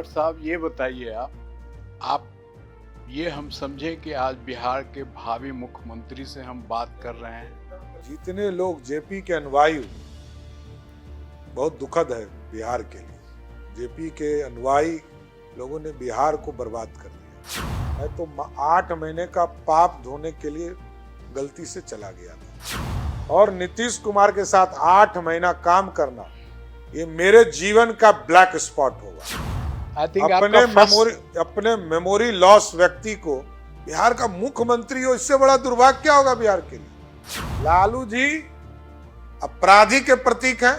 साहब ये बताइए आप ये हम समझे कि आज बिहार के भावी मुख्यमंत्री से हम बात कर रहे हैं। जितने लोग जेपी के अनुयायी, बहुत दुखद है बिहार के लिए। जेपी के अनुयायी लोगों ने बिहार को बर्बाद कर दिया। मैं तो 8 महीने का पाप धोने के लिए गलती से चला गया था, और नीतीश कुमार के साथ 8 महीना काम करना ये मेरे जीवन का ब्लैक स्पॉट होगा। अपने मेमोरी लॉस व्यक्ति को बिहार का मुख्यमंत्री हो, इससे बड़ा दुर्भाग्य क्या होगा बिहार के लिए। लालू जी अपराधी के प्रतीक हैं,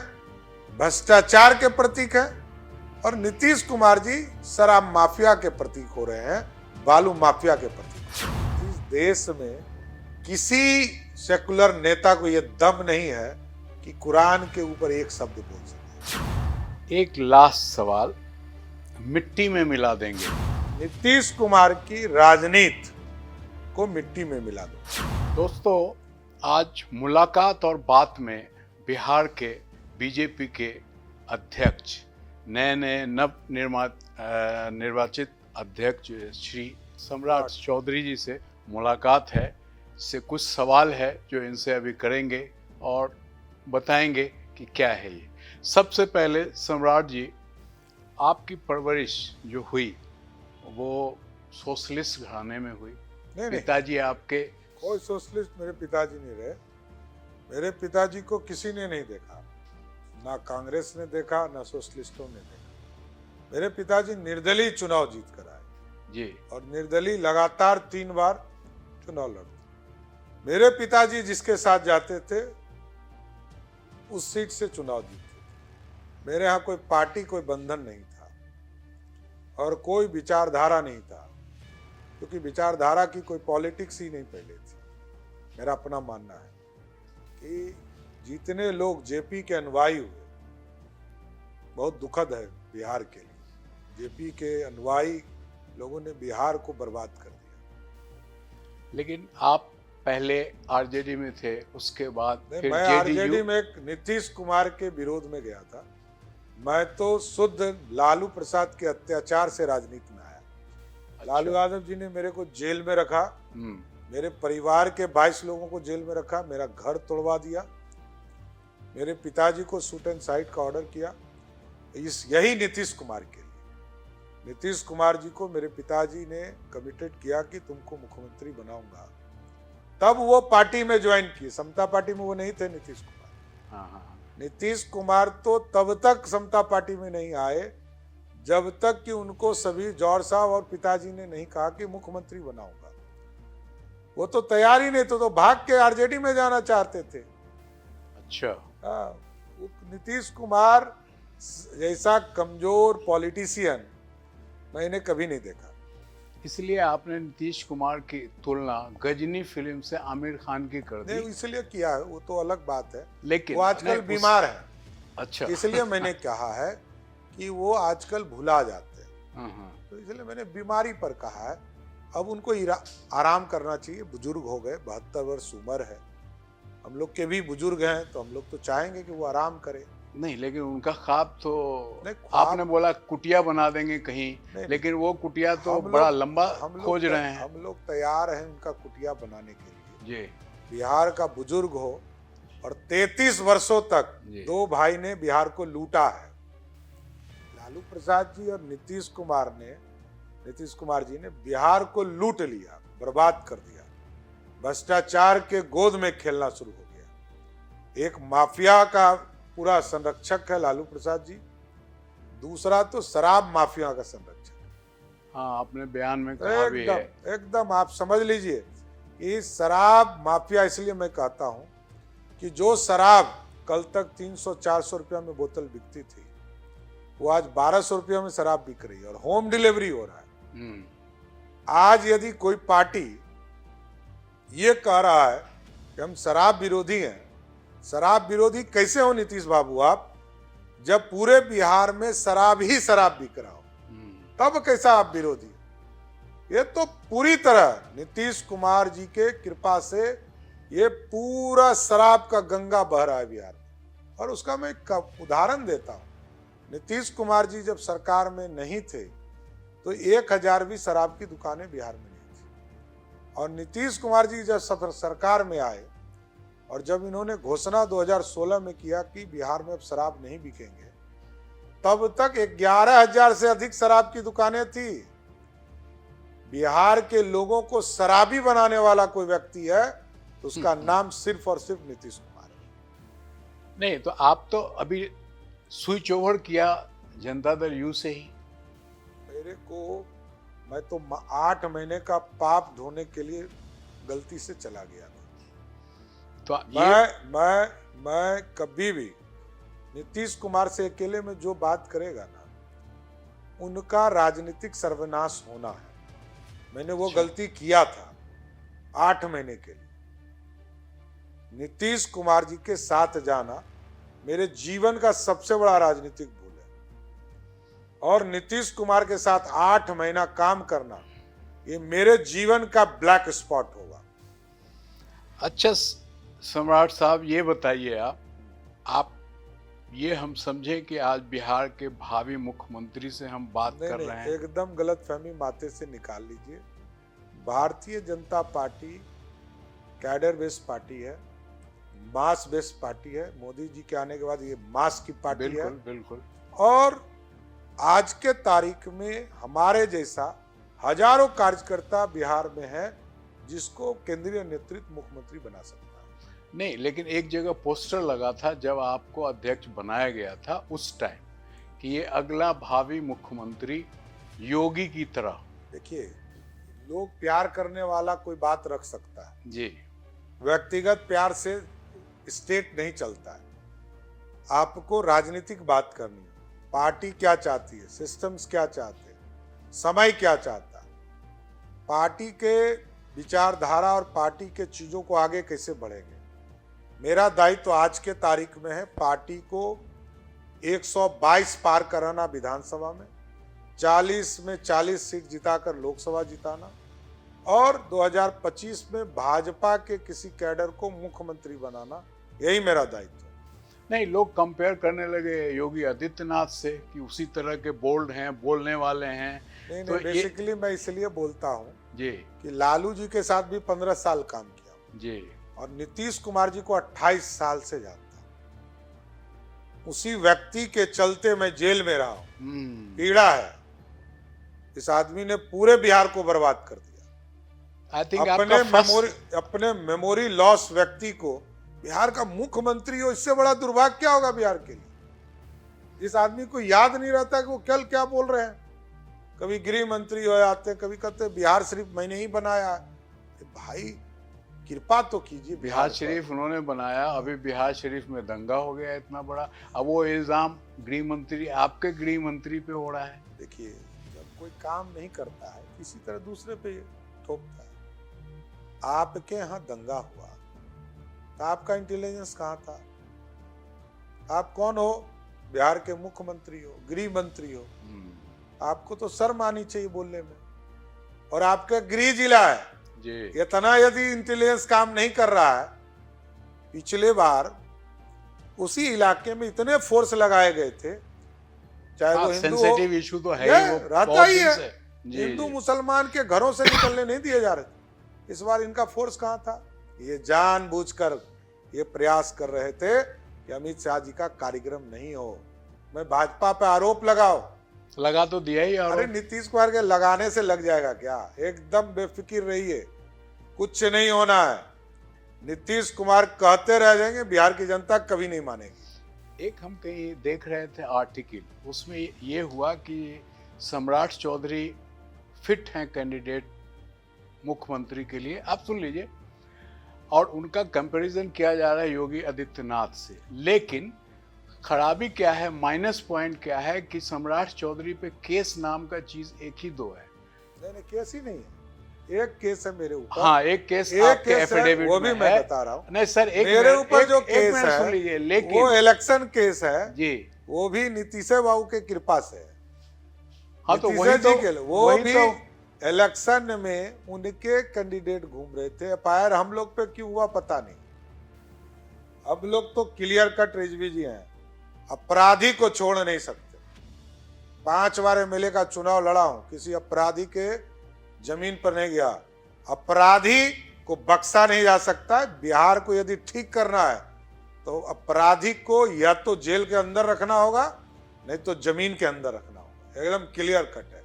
भ्रष्टाचार के प्रतीक हैं, और नीतीश कुमार जी शराब माफिया के प्रतीक हो रहे हैं, बालू माफिया के प्रतीक। इस देश में किसी सेकुलर नेता को यह दम नहीं है कि कुरान के ऊपर एक शब्द बोल सके। एक लास्ट सवाल, मिट्टी में मिला देंगे नीतीश कुमार की राजनीति को मिट्टी में मिला दो। दोस्तों, आज मुलाकात और बात में बिहार के बीजेपी के अध्यक्ष, नए नव निर्वाचित अध्यक्ष श्री सम्राट चौधरी जी से मुलाकात है। इससे कुछ सवाल है जो इनसे अभी करेंगे और बताएंगे कि क्या है ये। सबसे पहले सम्राट जी, आपकी परवरिश जो हुई वो सोशलिस्ट घराने में हुई। पिताजी आपके कोई सोशलिस्ट मेरे पिताजी नहीं रहे। मेरे पिताजी को किसी ने नहीं देखा, ना कांग्रेस ने देखा, ना सोशलिस्टों ने देखा। मेरे पिताजी निर्दलीय चुनाव जीत कर आए जी, और निर्दलीय लगातार 3 बार चुनाव लड़ते। मेरे पिताजी जिसके साथ जाते थे उस सीट से चुनाव जीतते थे। मेरे यहाँ कोई पार्टी, कोई बंधन नहीं था और कोई विचारधारा नहीं था, क्योंकि विचारधारा की कोई पॉलिटिक्स ही नहीं पहले थी। मेरा अपना मानना है कि जितने लोग जेपी के अनुयायी हुए, बहुत दुखद है बिहार के लिए। जेपी के अनुयायी लोगों ने बिहार को बर्बाद कर दिया। लेकिन आप पहले आरजेडी में थे, उसके बाद फिर मैं आरजेडी में नीतीश कुमार के विरोध में गया था। मैं तो शुद्ध लालू प्रसाद के अत्याचार से राजनीति में आया। अच्छा। लालू यादव जी ने मेरे को जेल में रखा, मेरे परिवार के 22 लोगों को जेल में रखा, मेरा घर तोड़वा दिया, मेरे पिताजी को शूट एंड साइट का ऑर्डर किया। यही नीतीश कुमार के लिए। नीतीश कुमार जी को मेरे पिताजी ने कमिटेड किया कि तुमको मुख्यमंत्री बनाऊंगा, तब वो पार्टी में ज्वाइन किए। समता पार्टी में वो नहीं थे नीतीश कुमार। नीतीश कुमार तो तब तक समता पार्टी में नहीं आए जब तक कि उनको सभी जौहर साहब और पिताजी ने नहीं कहा कि मुख्यमंत्री बनाऊंगा। वो तो तैयार ही नहीं थे, तो भाग के आरजेडी में जाना चाहते थे। अच्छा। नीतीश कुमार जैसा कमजोर पॉलिटिशियन मैंने कभी नहीं देखा। इसलिए आपने नीतीश कुमार की तुलना गजनी फिल्म से आमिर खान की कर दी। नहीं, इसलिए किया है, वो तो अलग बात है, लेकिन वो आजकल बीमार है। अच्छा, इसलिए मैंने कहा है कि वो आजकल भुला जाते हैं, तो इसलिए मैंने बीमारी पर कहा है। अब उनको आराम करना चाहिए, बुजुर्ग हो गए, 72 वर्ष उम्र है। हम लोग के भी बुजुर्ग हैं, तो हम लोग तो चाहेंगे कि वो आराम करे। नहीं, लेकिन उनका ख्वाब तो आपने बोला कुटिया बना देंगे कहीं, लेकिन वो कुटिया तो बड़ा लंबा खोज रहे हैं। हम लोग तैयार हैं उनका कुटिया बनाने के लिए। जी, बिहार का बुजुर्ग हो, और 33 वर्षों तक 2 भाई ने बिहार को लूटा है। लालू प्रसाद जी और नीतीश कुमार जी ने बिहार को लूट लिया, बर्बाद कर दिया। भ्रष्टाचार के गोद में खेलना शुरू हो गया। एक माफिया का पूरा संरक्षक है लालू प्रसाद जी, दूसरा तो शराब माफिया का संरक्षक। हाँ, आपने बयान में कहा भी है। एकदम आप समझ लीजिए कि शराब माफिया, इसलिए मैं कहता हूं कि जो शराब कल तक 300-400 रुपया में बोतल बिकती थी, वो आज 1200 रुपया में शराब बिक रही है और होम डिलीवरी हो रहा है। आज यदि कोई पार्टी ये कह रहा है कि हम शराब विरोधी हैं, शराब विरोधी कैसे हो नीतीश बाबू आप, जब पूरे बिहार में शराब ही शराब बिक रहा हो, तब कैसा आप विरोधी? ये तो पूरी तरह नीतीश कुमार जी के कृपा से ये पूरा शराब का गंगा बह रहा है बिहार में। और उसका मैं एक उदाहरण देता हूँ। नीतीश कुमार जी जब सरकार में नहीं थे तो 1000 भी शराब की दुकानें बिहार में नहीं थी। और नीतीश कुमार जी जब सरकार में आए और जब इन्होंने घोषणा 2016 में किया कि बिहार में अब शराब नहीं बिकेंगे, तब तक 11,000 से अधिक शराब की दुकानें थी। बिहार के लोगों को शराबी बनाने वाला कोई व्यक्ति है तो उसका नाम सिर्फ और सिर्फ नीतीश कुमार है। नहीं तो आप तो अभी स्विच ओवर किया जनता दल यू से ही। मैं तो 8 महीने का पाप धोने के लिए गलती से चला गया था। तो मैं कभी भी नीतीश कुमार से अकेले में जो बात करेगा ना, उनका राजनीतिक सर्वनाश होना है। मैंने वो गलती किया था 8 महीने के लिए। नीतीश कुमार जी के साथ जाना मेरे जीवन का सबसे बड़ा राजनीतिक भूल है, और नीतीश कुमार के साथ 8 महीना काम करना ये मेरे जीवन का ब्लैक स्पॉट होगा। अच्छा सम्राट साहब, ये बताइए आप ये हम समझे कि आज बिहार के भावी मुख्यमंत्री से हम बात कर रहे हैं। एकदम गलत फहमी माथे से निकाल लीजिए। Bharatiya Janata party cadre based party है, मास बेस्ड पार्टी है। मोदी जी के आने के बाद ये मास की पार्टी है। बिल्कुल। और आज के तारीख में हमारे जैसा हजारों कार्यकर्ता बिहार में है जिसको केंद्रीय नेतृत्व मुख्यमंत्री बना सकता है। नहीं, लेकिन एक जगह पोस्टर लगा था जब आपको अध्यक्ष बनाया गया था उस टाइम कि ये अगला भावी मुख्यमंत्री योगी की तरह। देखिए, लोग प्यार करने वाला कोई बात रख सकता है जी, व्यक्तिगत प्यार से स्टेट नहीं चलता है। आपको राजनीतिक बात करनी है, पार्टी क्या चाहती है, सिस्टम्स क्या चाहते हैं, समय क्या चाहता है, पार्टी के विचारधारा और पार्टी के चीजों को आगे कैसे बढ़ेंगे। मेरा दायित्व तो आज के तारीख में है पार्टी को 122 पार कराना विधानसभा में, 40 में 40 सीट जिताकर लोकसभा जिताना, और 2025 में भाजपा के किसी कैडर को मुख्यमंत्री बनाना, यही मेरा दायित्व है। नहीं, लोग कंपेयर करने लगे योगी आदित्यनाथ से कि उसी तरह के बोल्ड हैं, बोलने वाले हैं। नहीं, तो बेसिकली मैं इसलिए बोलता हूँ जी कि लालू जी के साथ भी 15 साल काम किया जी, और नीतीश कुमार जी को 28 साल से जानता। उसी व्यक्ति के चलते मैं जेल में रहा हूँ। पीड़ा है, इस आदमी ने पूरे बिहार को बर्बाद कर दिया। आई थिंक अपने मेमोरी लॉस व्यक्ति को बिहार का मुख्यमंत्री हो, इससे बड़ा दुर्भाग्य क्या होगा बिहार के लिए। इस आदमी को याद नहीं रहता कि वो कल क्या बोल रहे हैं। कभी गृह मंत्री हो जाते हैं, कभी कहते हैं बिहार शरीफ मैंने ही बनाया। भाई कृपा तो कीजिए। बिहार शरीफ उन्होंने बनाया, अभी बिहार शरीफ में दंगा हो गया इतना बड़ा। अब वो इल्जाम गृह मंत्री, आपके गृह मंत्री पे हो रहा है। देखिए, जब कोई काम नहीं करता है किसी तरह दूसरे पे थोपता है। आपके यहाँ दंगा हुआ तो आपका इंटेलिजेंस कहाँ था? आप कौन हो? बिहार के मुख्यमंत्री हो, गृह मंत्री हो। आपको तो शर्म आनी चाहिए बोलने में। और आपका गृह जिला है जी। इतना यदि इंटेलिजेंस काम नहीं कर रहा है, पिछले बार उसी इलाके में इतने फोर्स लगाए गए थे, चाहे वो हिंदू हो, सेंसिटिव इशू तो है ही, वो रहता ही है। हिंदू मुसलमान के घरों से निकलने नहीं दिए जा रहे थे। इस बार इनका फोर्स कहाँ था? ये जानबूझकर ये प्रयास कर रहे थे कि अमित शाह जी का कार्यक्रम नहीं हो। मैं भाजपा पे आरोप लगा तो दिया ही। अरे नीतीश कुमार के लगाने से लग जाएगा क्या? एकदम बेफिक्र रहिए, कुछ नहीं होना है। नीतीश कुमार कहते रह जाएंगे, बिहार की जनता कभी नहीं मानेगी। एक हम कहीं देख रहे थे आर्टिकल, उसमें ये हुआ कि सम्राट चौधरी फिट हैं कैंडिडेट मुख्यमंत्री के लिए। आप सुन लीजिए, और उनका कंपैरिजन किया जा रहा है योगी आदित्यनाथ से। लेकिन खराबी क्या है, माइनस पॉइंट क्या है कि सम्राट चौधरी पे केस नाम का चीज एक ही दो है। नहीं, केस ही नहीं है, एक केस है मेरे ऊपर। हाँ, एक केस आपके एफिडेविट वो भी मैं बता रहा हूँ। नहीं सर, एक मेरे ऊपर जो केस है सुन लीजिए, लेकिन वो इलेक्शन केस है जी, वो भी नीतीश बाबू के कृपा से है। हाँ, तो वही तो, वो भी इलेक्शन में उनके कैंडिडेट घूम रहे थे। एफआईआर हम लोग पे क्यों हुआ पता नहीं। अब लोग तो क्लियर कट रिजवी जी हैं, अपराधी को छोड़ नहीं सकते। 5 बार एमएलए का चुनाव लड़ा हूं, किसी अपराधी के जमीन पर नहीं गया। अपराधी को बख्शा नहीं जा सकता है। बिहार को यदि ठीक करना है तो अपराधी को या तो जेल के अंदर रखना होगा, नहीं तो जमीन के अंदर रखना होगा। एकदम क्लियर कट है,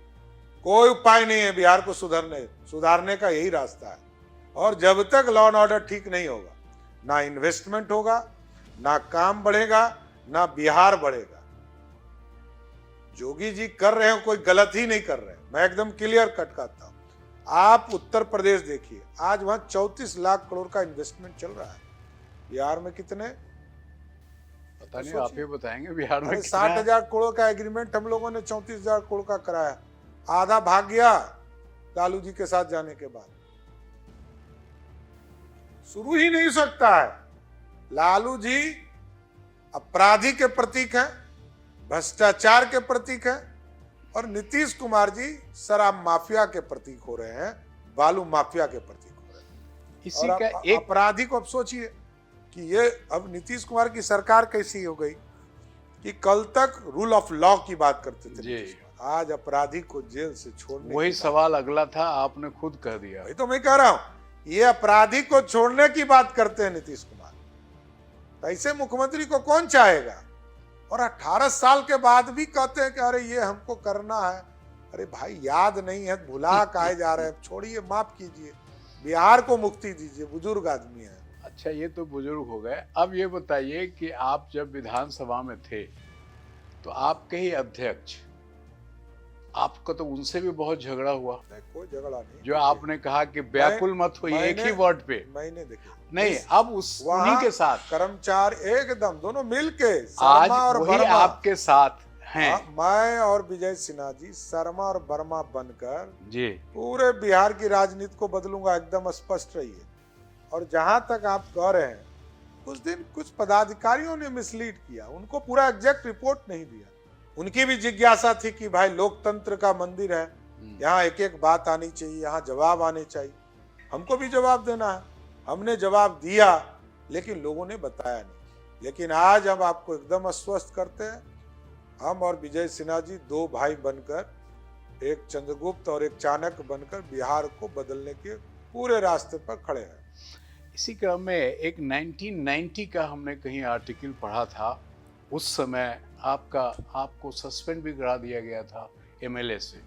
कोई उपाय नहीं है बिहार को सुधारने का, यही रास्ता है। और जब तक लॉ एंड ऑर्डर ठीक नहीं होगा, ना इन्वेस्टमेंट होगा, ना काम बढ़ेगा, ना बिहार बढ़ेगा। जोगी जी कर रहे हो, कोई गलत ही नहीं कर रहे, मैं एकदम क्लियर कट कहता हूं। आप उत्तर प्रदेश देखिए, आज वहां 34 लाख करोड़ का इन्वेस्टमेंट चल रहा है। बिहार में कितने पता नहीं, आप ही बताएंगे बिहार में 60,000 करोड़ का एग्रीमेंट हम लोगों ने 34,000 करोड़ का कराया। आधा भाग गया लालू जी के साथ जाने के बाद। शुरू ही नहीं सकता है। लालू जी अपराधी के प्रतीक हैं, भ्रष्टाचार के प्रतीक हैं, और नीतीश कुमार जी शराब माफिया के प्रतीक हो रहे हैं, बालू माफिया के प्रतीक हो रहे हैं। इसी और का एक अपराधी को अब सोचिए कि ये अब नीतीश कुमार की सरकार कैसी हो गई कि कल तक रूल ऑफ लॉ की बात करते थे नीतीश कुमार, आज अपराधी को जेल से छोड़ने। वही सवाल अगला था, आपने खुद कह दिया। वही तो मैं कह रहा हूं, ये अपराधी को छोड़ने की बात करते हैं नीतीश कुमार। तो ऐसे मुख्यमंत्री को कौन चाहेगा? और 18 साल के बाद भी कहते हैं कि अरे ये हमको करना है। अरे भाई याद नहीं है, भुला काहे जा रहे हैं? छोड़िए, माफ कीजिए, बिहार को मुक्ति दीजिए, बुजुर्ग आदमी है। अच्छा, ये तो बुजुर्ग हो गए। अब ये बताइए कि आप जब विधानसभा में थे तो आपके ही अध्यक्ष, आपका तो उनसे भी बहुत झगड़ा हुआ। नहीं, कोई झगड़ा नहीं। जो आपने कहा कि व्याकुल मत होइए, एक ही वर्ड पे। मैंने देखिए नहीं, अब उन्हीं के साथ कर्मचारी एकदम दोनों मिलके, आज शर्मा और वही वर्मा, आपके साथ हैं। मैं और विजय सिन्हा जी शर्मा और वर्मा बनकर जी पूरे बिहार की राजनीति को बदलूंगा, एकदम स्पष्ट रहिए। और जहां तक आप कह रहे हैं, उस दिन कुछ पदाधिकारियों ने मिसलीड किया, उनको पूरा एग्जैक्ट रिपोर्ट नहीं दिया। उनकी भी जिज्ञासा थी कि भाई लोकतंत्र का मंदिर है, यहाँ एक एक बात आनी चाहिए, यहाँ जवाब आने चाहिए, हमको भी जवाब देना है। हमने जवाब दिया, लेकिन लोगों ने बताया नहीं। लेकिन आज हम आपको एकदम आश्वस्त करते हैं, हम और विजय सिन्हा जी दो भाई बनकर, एक चंद्रगुप्त और एक चाणक्य बनकर बिहार को बदलने के पूरे रास्ते पर खड़े हैं। इसी क्रम में एक 1990 का हमने कहीं आर्टिकल पढ़ा था। उस समय आपको सस्पेंड भी करा दिया गया था एमएलए से,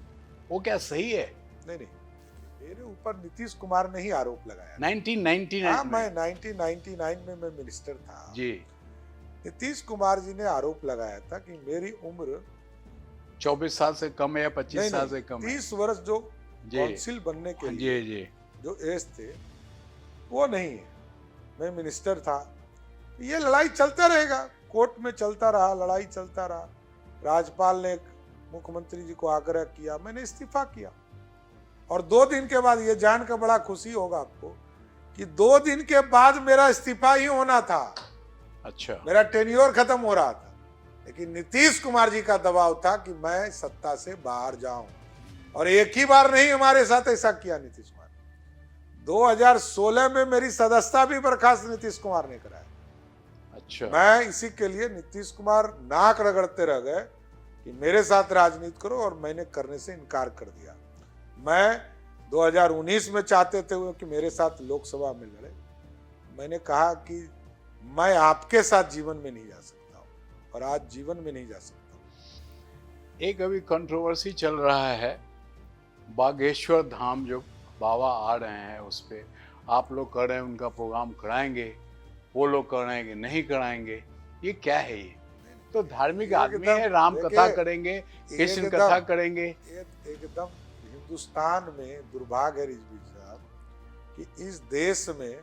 वो क्या सही है? नहीं, मेरे ऊपर नीतीश कुमार ने ही आरोप लगाया। 1999 हाँ, में। मैं 1999 में मैं मिनिस्टर था जी। नीतीश कुमार जी ने आरोप लगाया था कि मेरी उम्र 24 साल से कम है या 25 साल से कम है? 30 वर्ष जो जी। काउंसिल बनने के लिए जी जो एज थे वो नहीं है। मैं मिनिस्टर था, ये लड़ाई चलता रहेगा, कोर्ट में चलता रहा, लड़ाई चलता रहा। राज्यपाल ने मुख्यमंत्री जी को आग्रह किया, मैंने इस्तीफा किया। और 2 दिन के बाद, ये जानकर बड़ा खुशी होगा आपको कि 2 दिन के बाद मेरा इस्तीफा ही होना था। अच्छा। मेरा टेन्योर खत्म हो रहा था, लेकिन नीतीश कुमार जी का दबाव था कि मैं सत्ता से बाहर जाऊं। और एक ही बार नहीं, हमारे साथ ऐसा किया नीतीश कुमार। 2016 में मेरी सदस्यता भी बर्खास्त नीतीश कुमार ने कराया। अच्छा। मैं इसी के लिए नीतीश कुमार नाक रगड़ते रह गए कि मेरे साथ राजनीति करो, और मैंने करने से इनकार कर दिया। मैं 2019 में चाहते थे कि मेरे साथ लोकसभा में लड़े। मैंने कहा कि मैं आपके साथ जीवन में नहीं जा सकता हूं, और आज जीवन में नहीं जा सकता हूं। एक अभी कंट्रोवर्सी चल रहा है, बागेश्वर धाम जो बाबा आ रहे हैं उस पे आप लोग कह रहे हैं उनका प्रोग्राम कराएंगे, वो लोग कह रहे हैं कि नहीं कराएंगे। ये क्या है? ये तो धार्मिक आदमी है, राम कथा करेंगे, कृष्ण कथा करेंगे। एकदम हिंदुस्तान में दुर्भाग्य है रिजवी साहब कि इस देश में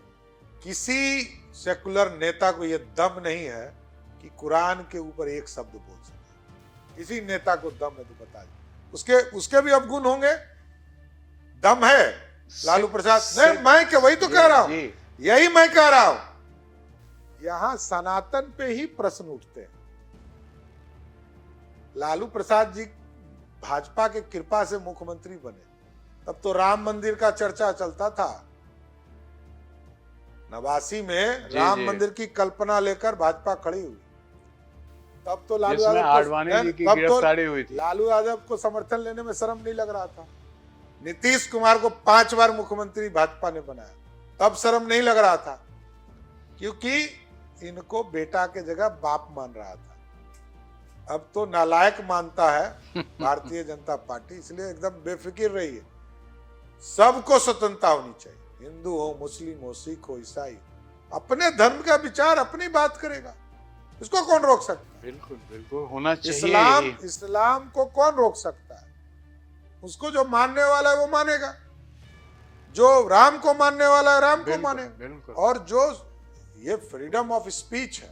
किसी सेकुलर नेता को यह दम नहीं है कि कुरान के ऊपर एक शब्द बोल सके। किसी नेता को दम है तो बता दे। उसके भी अवगुण होंगे, दम है लालू प्रसाद नहीं, मैं क्या वही तो कह रहा हूं, यही मैं कह रहा हूं। यहां सनातन पे ही प्रश्न उठते हैं। लालू प्रसाद जी भाजपा के कृपा से मुख्यमंत्री बने, तब तो राम मंदिर का चर्चा चलता था। 89 में राम मंदिर की कल्पना लेकर भाजपा खड़ी हुई। तब तो लालू जिसमें यादव आडवाणी जी की गिरफ्तारी हुई थी। लालू यादव को समर्थन लेने में शर्म नहीं लग रहा था। नीतीश कुमार को 5 बार मुख्यमंत्री भाजपा ने बनाया, तब शर्म नहीं लग रहा था, क्योंकि इनको बेटा के जगह बाप मान रहा था। अब तो नालायक मानता है भारतीय जनता पार्टी, इसलिए एकदम बेफिक्र रही है। सबको स्वतंत्रता होनी चाहिए, हिंदू हो, मुस्लिम हो, सिख हो, ईसाई, अपने धर्म का विचार अपनी बात करेगा, इसको कौन रोक सकता है? बिल्कुल बिल्कुल होना चाहिए। इस्लाम को कौन रोक सकता है? उसको जो मानने वाला है वो मानेगा, जो राम को मानने वाला है राम को मानेगा। और जो ये फ्रीडम ऑफ स्पीच है,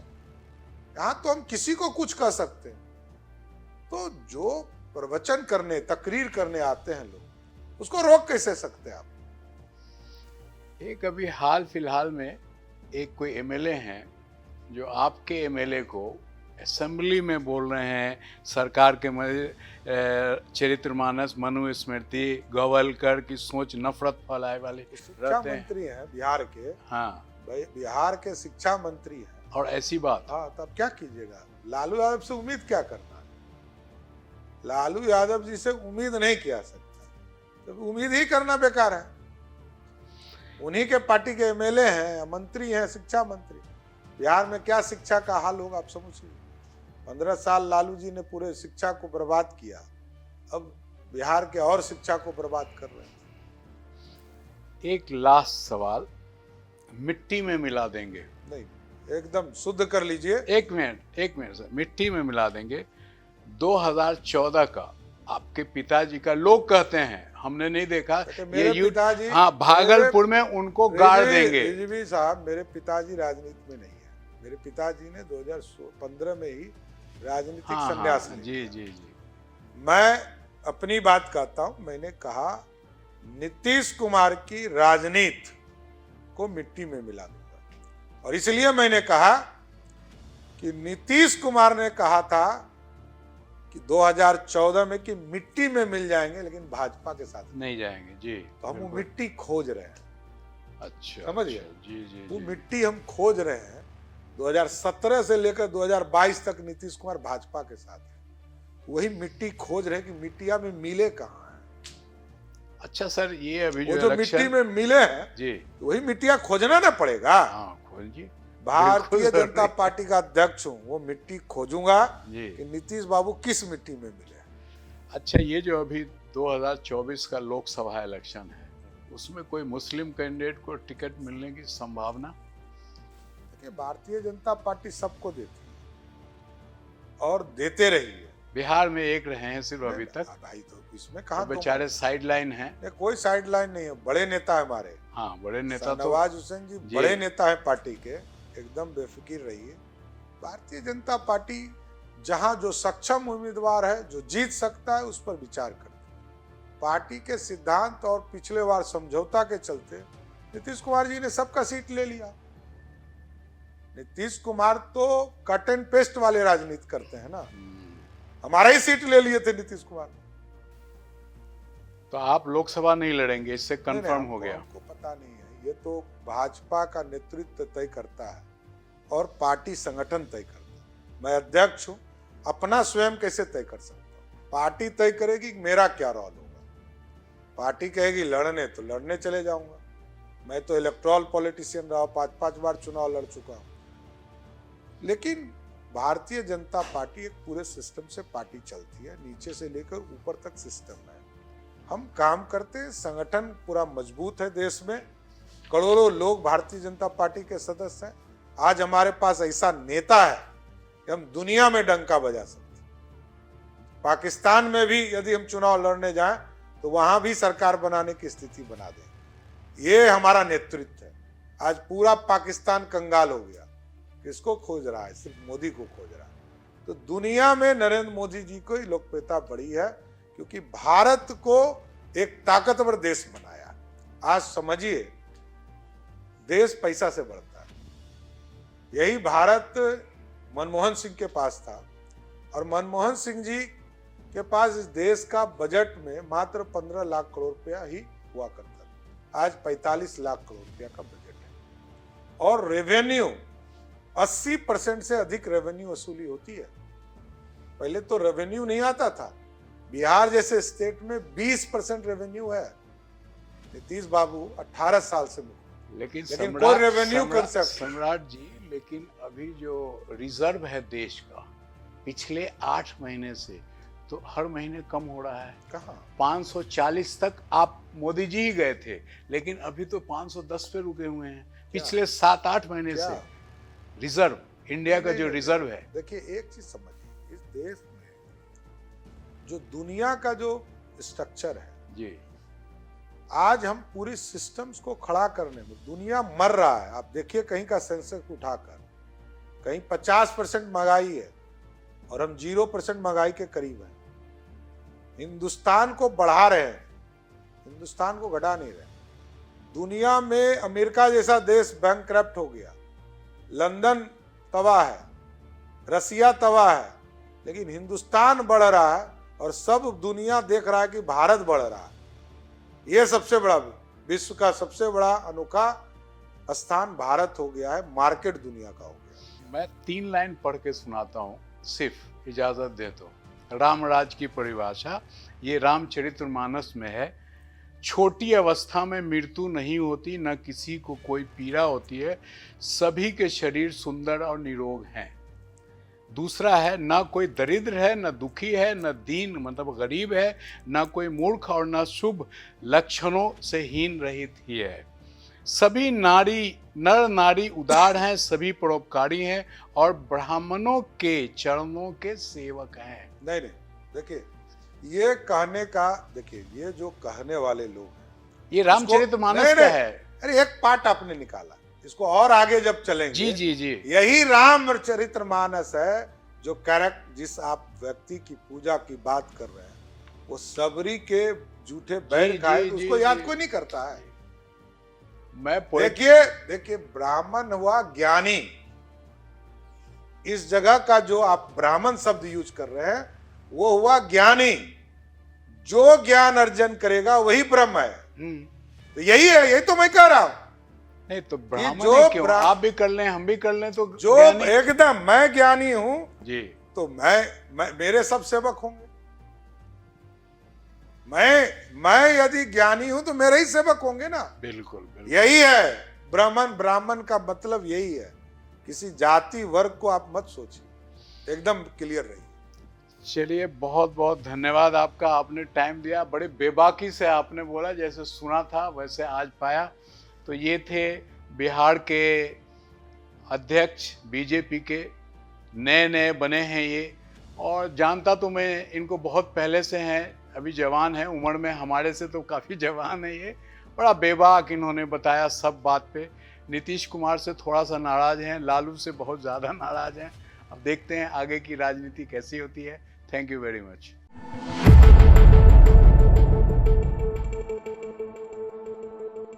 यहां तो हम किसी को कुछ कह सकते हैं। तो जो प्रवचन करने, तकरीर करने आते हैं लोग, उसको रोक कैसे सकते हैं आप? एक अभी हाल फिलहाल में एक कोई एमएलए हैं जो आपके एमएलए को असेंबली में बोल रहे हैं सरकार के चरित्रमानस, मनुस्मृति, गवलकर की सोच नफरत फैलाए वाले शिक्षा मंत्री हैं बिहार के। हाँ, बिहार के शिक्षा मंत्री हैं और ऐसी बात। हाँ, तब क्या कीजिएगा? लालू यादव से उम्मीद क्या करना है? लालू यादव जी से उम्मीद नहीं किया सकता, तो उम्मीद ही करना बेकार है। उन्हीं के पार्टी के एमएलए हैं, मंत्री हैं, शिक्षा मंत्री। बिहार में क्या शिक्षा का हाल होगा आप समझिए। 15 साल लालू जी ने पूरे शिक्षा को बर्बाद किया, अब बिहार के और शिक्षा को बर्बाद कर रहे हैं। एक लास्ट सवाल, मिट्टी में मिला देंगे? नहीं, एकदम शुद्ध कर लीजिए। एक मिनट सर, मिट्टी में मिला देंगे। 2014 का आपके पिताजी का, लोग कहते हैं, हमने नहीं देखा, मेरे पिताजी, हाँ, भागलपुर में उनको गाड़ देंगे। रिजवी साहब, मेरे पिताजी राजनीति में नहीं है। मेरे पिताजी ने 2015 में ही राजनीतिक संन्यास लिया। जी जी जी। मैं अपनी बात कहता हूं, मैंने कहा नीतीश कुमार की राजनीति को मिट्टी में मिला दूंगा। और इसलिए मैंने कहा कि नीतीश कुमार ने कहा था कि 2014 में कि मिट्टी में मिल जाएंगे, लेकिन भाजपा के साथ नहीं जाएंगे। जी, तो हम वो मिट्टी खोज रहे हैं। अच्छा, समझ गए? जी जी, वो मिट्टी हम खोज रहे हैं। 2017 से लेकर 2022 तक नीतीश कुमार भाजपा के साथ है, वही मिट्टी खोज रहे हैं कि मिट्टिया में मिले कहाँ हैं। अच्छा सर, ये अभी जो मिट्टी में मिले हैं जी, वही मिट्टिया खोजना ना पड़ेगा। हाँ, खोजिए। भारतीय जनता पार्टी का अध्यक्ष हूँ, वो मिट्टी खोजूंगा कि नीतीश बाबू किस मिट्टी में मिले। अच्छा, ये जो अभी 2024 का लोकसभा इलेक्शन है, उसमें कोई मुस्लिम कैंडिडेट को टिकट मिलने की संभावना? देखिए, भारतीय जनता पार्टी सबको देती है और देते रही है। बिहार में एक रहे हैं सिर्फ अभी तक। भाई तो इसमें कहा, तो बेचारे साइड लाइन है। कोई साइड लाइन नहीं है, बड़े नेता है हमारे। हाँ, बड़े नेता तो नवाज हुसैन जी बड़े नेता है पार्टी के, एकदम बेफिक्र रहिए। भारतीय जनता पार्टी जहां जो सक्षम उम्मीदवार है, जो जीत सकता है, उस पर विचार करती है। पार्टी के सिद्धांत और पिछले बार समझौता के चलते नीतीश कुमार जी ने सबका सीट ले लिया। नीतीश कुमार तो कट एंड पेस्ट वाले राजनीति करते हैं ना, हमारा ही सीट ले लिए थे नीतीश कुमार। तो आप लोकसभा नहीं लड़ेंगे, इससे कंफर्म हो गया? हमको पता नहीं है, ये तो भाजपा का नेतृत्व तय करता है और पार्टी संगठन तय करता है। मैं अध्यक्ष हूं, अपना स्वयं कैसे तय कर सकता हूं? पार्टी तय करेगी मेरा क्या रोल होगा। पार्टी कहेगी लड़ने, तो लड़ने चले जाऊंगा। मैं तो इलेक्टोरल पॉलिटिशियन रहा, 5-5 बार चुनाव लड़ चुका हूं। लेकिन भारतीय जनता पार्टी एक पूरे सिस्टम से पार्टी चलती है, नीचे से लेकर ऊपर तक सिस्टम है। हम काम करते हैं, संगठन पूरा मजबूत है देश में, करोड़ों लोग भारतीय जनता पार्टी के सदस्य हैं। आज हमारे पास ऐसा नेता है कि हम दुनिया में डंका बजा सकते हैं। पाकिस्तान में भी यदि हम चुनाव लड़ने जाएं तो वहां भी सरकार बनाने की स्थिति बना दें। ये हमारा नेतृत्व है। आज पूरा पाकिस्तान कंगाल हो गया, किसको खोज रहा है? सिर्फ मोदी को खोज रहा है। तो दुनिया में नरेंद्र मोदी जी को ही लोकप्रियता बढ़ी है, क्योंकि भारत को एक ताकतवर देश बनाया। आज समझिए, देश पैसा से बढ़ता है। यही भारत मनमोहन सिंह के पास था, और मनमोहन सिंह जी के पास इस देश का बजट में मात्र 15 लाख करोड़ रुपया ही हुआ करता था। आज 45 लाख करोड़ रुपया का बजट है, और रेवेन्यू 80% से अधिक रेवेन्यू वसूली होती है। पहले तो रेवेन्यू नहीं आता था। बिहार जैसे स्टेट में 20% रेवेन्यू है। नीतीश बाबू 18 साल से लेकिन कोई रेवेन्यू कंसेप्ट। सम्राट जी, लेकिन अभी जो रिजर्व है देश का, पिछले 8 महीने से तो हर महीने कम हो रहा है। कहाँ 540 तक आप मोदी जी ही गए थे, लेकिन अभी तो 510 पे रुके हुए हैं पिछले 7-8 महीने से। रिजर्व, इंडिया का जो रिजर्व है। देखिए एक चीज समझिए, इस देश में जो दुनिया का जो स्ट्रक्चर है जी, आज हम पूरी सिस्टम्स को खड़ा करने में दुनिया मर रहा है। आप देखिए कहीं का सेंसेक्स उठाकर, कहीं 50% महंगाई है और हम 0% महंगाई के करीब हैं। हिंदुस्तान को बढ़ा रहे हैं, हिंदुस्तान को घटा नहीं रहे। दुनिया में अमेरिका जैसा देश बैंकक्रप्ट हो गया, लंदन तबाह है, रसिया तबाह है, लेकिन हिंदुस्तान बढ़ रहा है और सब दुनिया देख रहा है कि भारत बढ़ रहा है। ये सबसे बड़ा, विश्व का सबसे बड़ा अनोखा स्थान भारत हो गया है, मार्केट दुनिया का हो गया। मैं 3 लाइन पढ़ के सुनाता हूँ, सिर्फ इजाजत दे तो। रामराज की परिभाषा ये रामचरितमानस में है। छोटी अवस्था में मृत्यु नहीं होती, न किसी को कोई पीड़ा होती है, सभी के शरीर सुंदर और निरोग हैं। दूसरा है, ना कोई दरिद्र है, न दुखी है, न दीन मतलब गरीब है, न कोई मूर्ख और न शुभ लक्षणों से हीन रहित ही है। सभी नारी नर नारी उदार हैं, सभी परोपकारी हैं और ब्राह्मणों के चरणों के सेवक हैं। नहीं, देखिए ये कहने का, देखिए ये जो कहने वाले लोग हैं, ये रामचरितमानस का है। अरे एक पार्ट आपने निकाला, इसको और आगे जब चलेंगे, जी जी जी, यही रामचरितमानस है जो कैरेक्टर, जिस आप व्यक्ति की पूजा की बात कर रहे हैं, वो सबरी के जूठे बैल खाए तो उसको याद कोई नहीं करता है। मैं देखिए ब्राह्मण हुआ ज्ञानी। इस जगह का जो आप ब्राह्मण शब्द यूज कर रहे हैं वो हुआ ज्ञानी। जो ज्ञान अर्जन करेगा वही ब्रह्म है। तो यही है, यही तो मैं कह रहा हूं। नहीं तो ब्राह्मण क्यों, आप भी कर लें हम भी कर लें तो जो एकदम मैं ज्ञानी हूं जी, तो मैं मेरे सब सेवक होंगे। मैं यदि ज्ञानी हूं तो मेरे ही सेवक होंगे ना। बिल्कुल, बिल्कुल। यही है ब्राह्मण का मतलब यही है। किसी जाति वर्ग को आप मत सोचिए, एकदम क्लियर रहिए। चलिए, बहुत बहुत धन्यवाद आपका, आपने टाइम दिया। बड़े बेबाकी से आपने बोला, जैसे सुना था वैसे आज पाया। तो ये थे बिहार के अध्यक्ष, बीजेपी के नए नए बने हैं ये, और जानता तो मैं इनको बहुत पहले से हैं। अभी जवान है उम्र में, हमारे से तो काफ़ी जवान है ये। बड़ा बेबाक इन्होंने बताया सब बात पे। नीतीश कुमार से थोड़ा सा नाराज़ हैं, लालू से बहुत ज़्यादा नाराज़ हैं। अब देखते हैं आगे की राजनीति कैसी होती है। Thank you very much.